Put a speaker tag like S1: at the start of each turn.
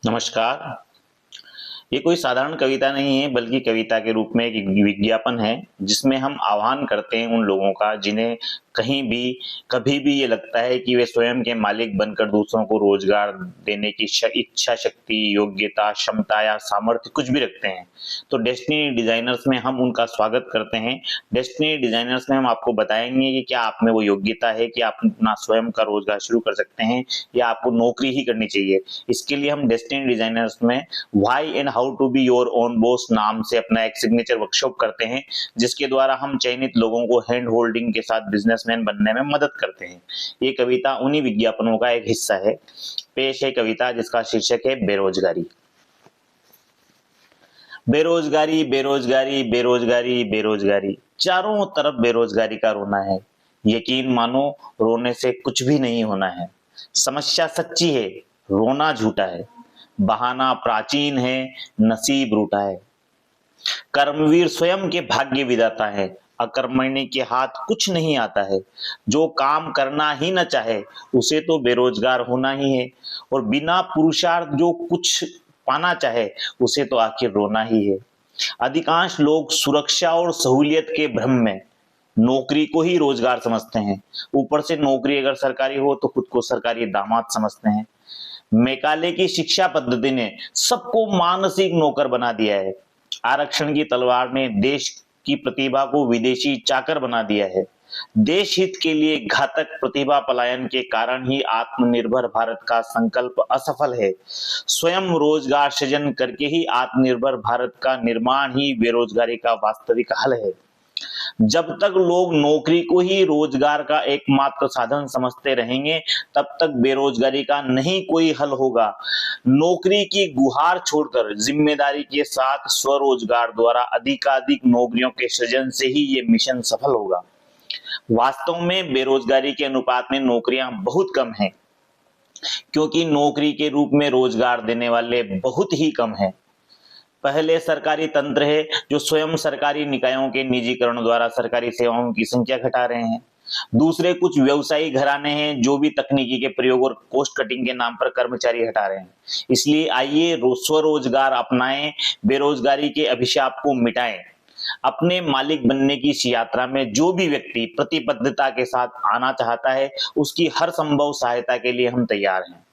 S1: नमस्कार। ये कोई साधारण कविता नहीं है बल्कि कविता के रूप में एक विज्ञापन है जिसमें हम आह्वान करते हैं उन लोगों का जिन्हें कहीं भी कभी भी ये लगता है कि वे स्वयं के मालिक बनकर दूसरों को रोजगार देने की इच्छा शक्ति, योग्यता, क्षमता या सामर्थ्य कुछ भी रखते हैं। तो डेस्टिनी डिजाइनर्स में हम उनका स्वागत करते हैं। डेस्टिनी डिजाइनर्स में हम आपको बताएंगे कि क्या आप में वो योग्यता है कि आप अपना स्वयं का रोजगार शुरू कर सकते हैं या आपको नौकरी ही करनी चाहिए। इसके लिए हम डेस्टिनी डिजाइनर्स में why and how to be your own boss नाम से अपना एक सिग्नेचर वर्कशॉप करते हैं, जिसके द्वारा हम चयनित लोगों को हैंड होल्डिंग के साथ बिजनेसमैन बनने में मदद करते हैं। ये कविता उन्हीं विज्ञापनों का एक हिस्सा है। पेश है कविता जिसका शीर्षक है बेरोजगारी। बेरोजगारी बेरोजगारी बेरोजगारी बेरोजगारी, चारों तरफ बेरोजगारी का रोना है। यकीन मानो रोने से कुछ भी नहीं होना है। समस्या सच्ची है, रोना झूठा है। बहाना प्राचीन है, नसीब रूठा है। कर्मवीर स्वयं के भाग्य विधाता है, अकर्मण्य के हाथ कुछ नहीं आता है। जो काम करना ही न चाहे उसे तो बेरोजगार होना ही है, और बिना पुरुषार्थ जो कुछ पाना चाहे उसे तो आखिर रोना ही है। अधिकांश लोग सुरक्षा और सहूलियत के भ्रम में नौकरी को ही रोजगार समझते हैं। ऊपर से नौकरी अगर सरकारी हो तो खुद को सरकारी दामाद समझते हैं। मैकाले की शिक्षा पद्धति ने सबको मानसिक नौकर बना दिया है। आरक्षण की तलवार ने देश की प्रतिभा को विदेशी चाकर बना दिया है। देश हित के लिए घातक प्रतिभा पलायन के कारण ही आत्मनिर्भर भारत का संकल्प असफल है। स्वयं रोजगार सृजन करके ही आत्मनिर्भर भारत का निर्माण ही बेरोजगारी का वास्तविक हल है। जब तक लोग नौकरी को ही रोजगार का एकमात्र साधन समझते रहेंगे तब तक बेरोजगारी का नहीं कोई हल होगा। नौकरी की गुहार छोड़कर जिम्मेदारी के साथ स्वरोजगार द्वारा अधिकाधिक नौकरियों के सृजन से ही ये मिशन सफल होगा। वास्तव में बेरोजगारी के अनुपात में नौकरियां बहुत कम हैं, क्योंकि नौकरी के रूप में रोजगार देने वाले बहुत ही कम हैं। पहले सरकारी तंत्र है जो स्वयं सरकारी निकायों के निजीकरण द्वारा सरकारी सेवाओं की संख्या घटा रहे हैं। दूसरे कुछ व्यवसायी घराने हैं जो भी तकनीकी के प्रयोग और कॉस्ट कटिंग के नाम पर कर्मचारी हटा रहे हैं। इसलिए आइए स्वरोजगार अपनाएं, बेरोजगारी के अभिशाप को मिटाएं। अपने मालिक बनने की इस यात्रा में जो भी व्यक्ति प्रतिबद्धता के साथ आना चाहता है उसकी हर संभव सहायता के लिए हम तैयार हैं।